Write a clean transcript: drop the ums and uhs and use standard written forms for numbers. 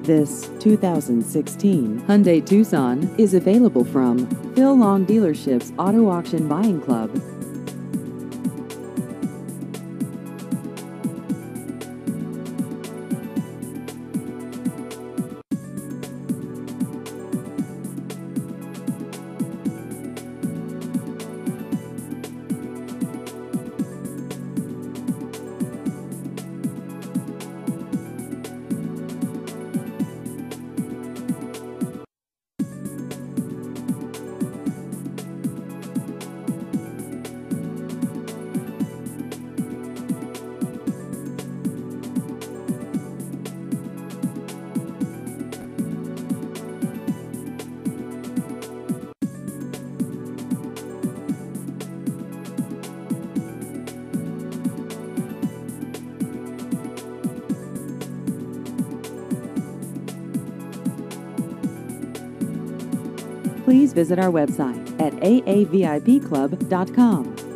This 2016 Hyundai Tucson is available from Phil Long Dealerships Auto Auction Buying Club. Please visit our website at aavipclub.com.